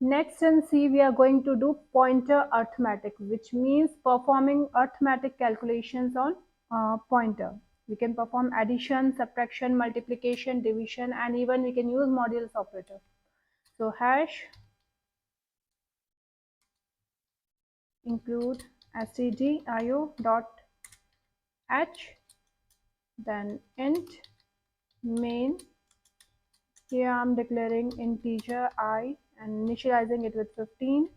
Next in C, we are going to do pointer arithmetic, which means performing arithmetic calculations on pointer. We can perform addition, subtraction, multiplication, division, and even we can use modulus operator. So hash include stdio dot h, then int main. Here I'm declaring integer I and initializing it with 15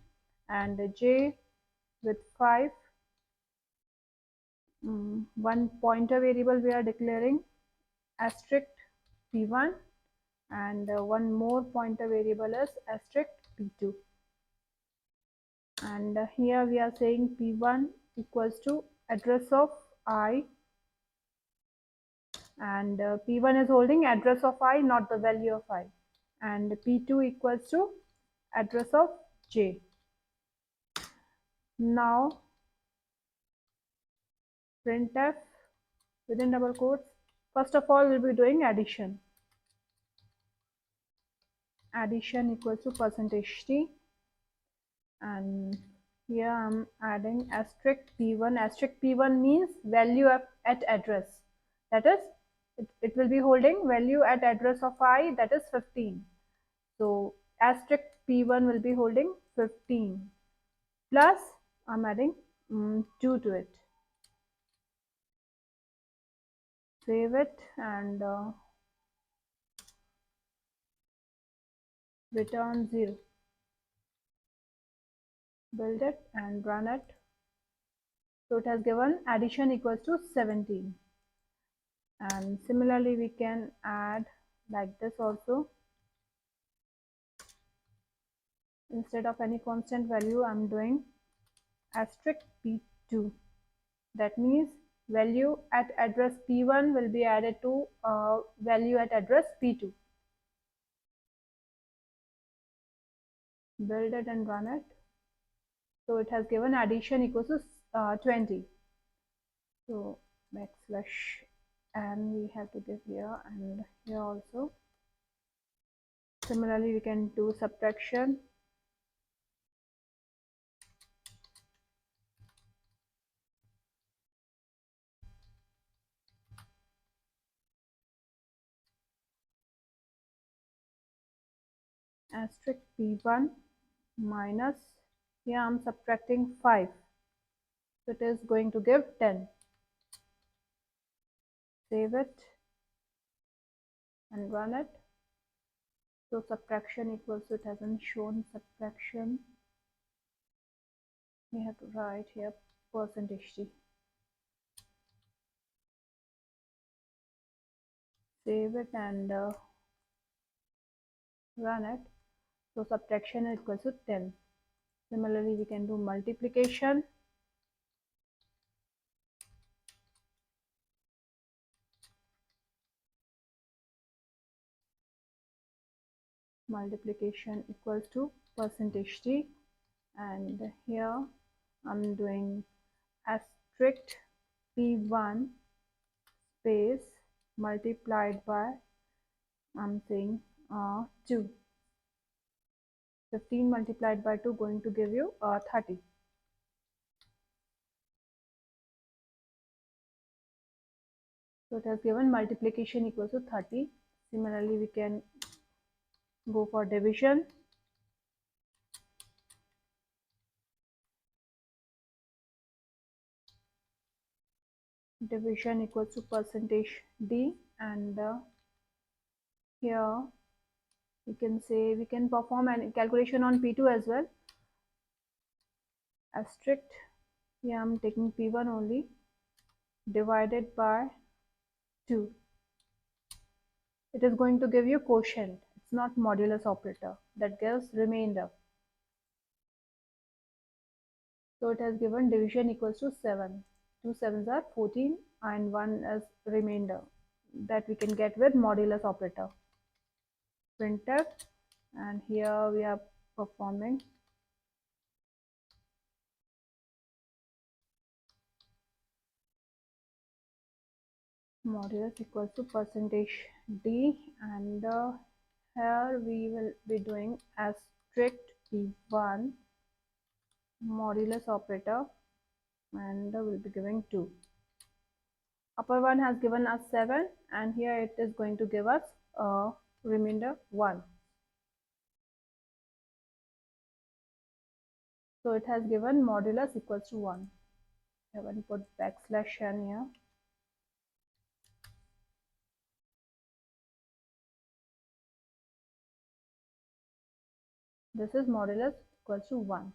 and j with 5. One pointer variable we are declaring asterisk p1 and one more pointer variable is asterisk p2, and here we are saying p1 equals to address of I, and p1 is holding address of I, not the value of I, and p2 equals to address of j. Now printf within double quotes, first of all we'll be doing addition. Addition equals to percentage t, and here I'm adding asterisk p1. Asterisk p1 means value at address, that is it will be holding value at address of I, that is 15. So asterisk p1 will be holding 15 plus I'm adding 2 to it. Save it and return 0. Build it and run it. So it has given addition equals to 17. And similarly we can add like this also. Instead of any constant value, I'm doing asterisk p2. That means value at address p1 will be added to value at address p2. Build it and run it. So it has given addition equals to 20. So backslash and we have to give here and here also. Similarly we can do subtraction. Asterisk p1 minus, here I'm subtracting 5, so it is going to give 10. Save it and run it. So subtraction equals to, it hasn't shown subtraction, we have to write here percentage t. Save it and run it. So subtraction equals to 10. Similarly we can do multiplication. Multiplication equals to percentage t, and here I'm doing asterisk p1 space multiplied by, I'm saying 2. 15 multiplied by 2 going to give you 30. So it has given multiplication equals to 30. Similarly we can go for division. Division equals to percentage d, and here we can say we can perform a calculation on p2 as well. Asterisk, here I'm taking p1 only, divided by 2. It is going to give you quotient, it's not modulus operator, that gives remainder. So it has given division equals to 7. 2 sevens are 14 and 1 is remainder, that we can get with modulus operator. Printf, and here we are performing modulus equals to percentage d, and here we will be doing asterisk p1 modulus operator, and we'll be giving 2. Upper one has given us 7, and here it is going to give us a remainder 1. So it has given modulus equals to 1. I have to put backslash n here. This is modulus equals to 1.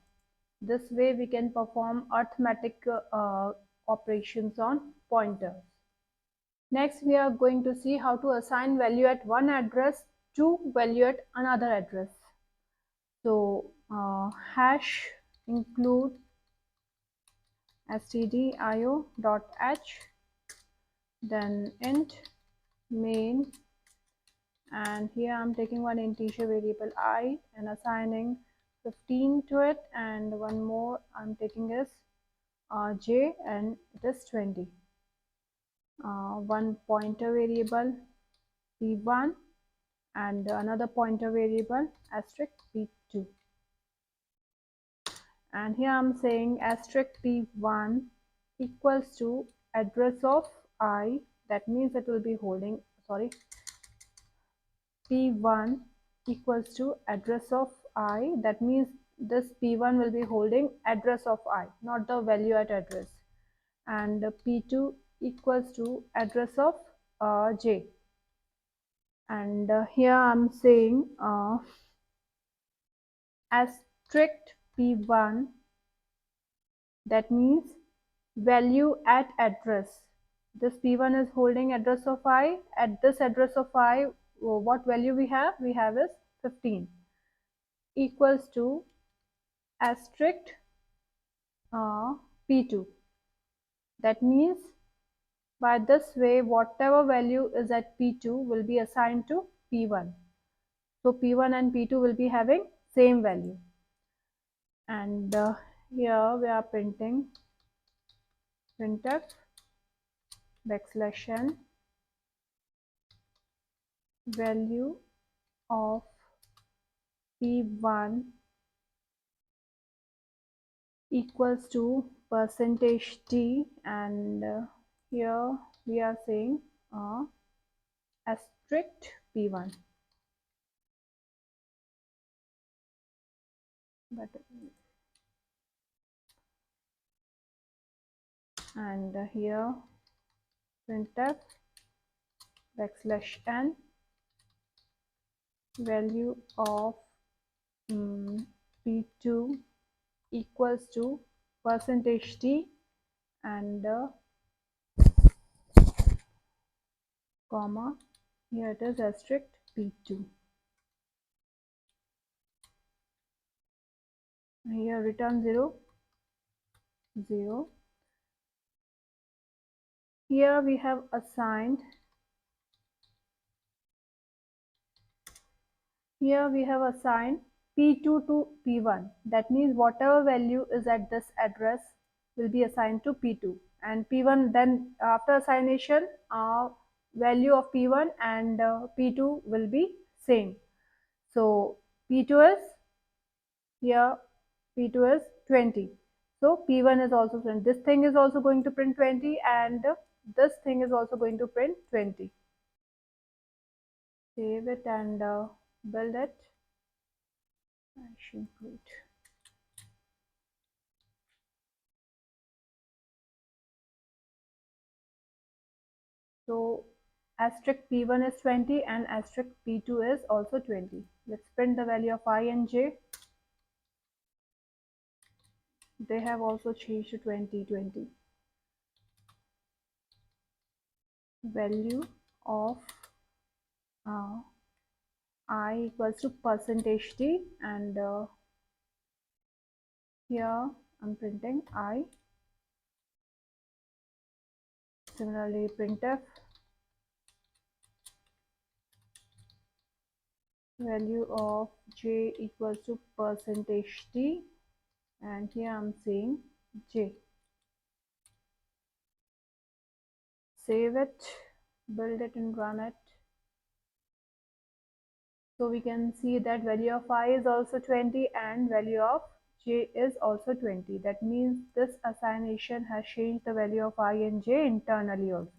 This way we can perform arithmetic operations on pointers. Next we are going to see how to assign value at one address to value at another address. So hash include stdio.h, then int main, and here I'm taking one integer variable I and assigning 15 to it, and one more I'm taking is j, and it is 20. One pointer variable p1 and another pointer variable asterisk p2, and here I'm saying asterisk p1 equals to address of I, that means it will be holding, sorry, p1 equals to address of I, that means this p1 will be holding address of I, not the value at address, and p2 equals to address of j, and here I'm saying asterisk p1, that means value at address. This p1 is holding address of I. At this address of I, what value we have? We have is 15, equals to asterisk p2. That means by this way, whatever value is at p2 will be assigned to p1. So p1 and p2 will be having same value. And here we are printing printf backslash n value of p1 equals to percentage %t, and here we are saying asterisk p1, but and here printf backslash n value of p2 equals to percentage %t, and comma, here it is asterisk p2. Here return 0, 0. Here we have assigned p2 to p1, that means whatever value is at this address will be assigned to p2, and p1, then after assignation value of p1 and p2 will be same. So p2 is here, p2 is 20, so p1 is also 20. This thing is also going to print 20, and this thing is also going to print 20. Save it and build it. I should include. So asterisk p1 is 20 and asterisk p2 is also 20. Let's print the value of I and j. They have also changed to 20, 20. Value of I equals to percentage %t, and here I'm printing I. Similarly, printf value of j equals to percentage %t, and here I'm saying j. Save it, build it and run it. So we can see that value of I is also 20 and value of j is also 20. That means this assignation has changed the value of I and j internally also.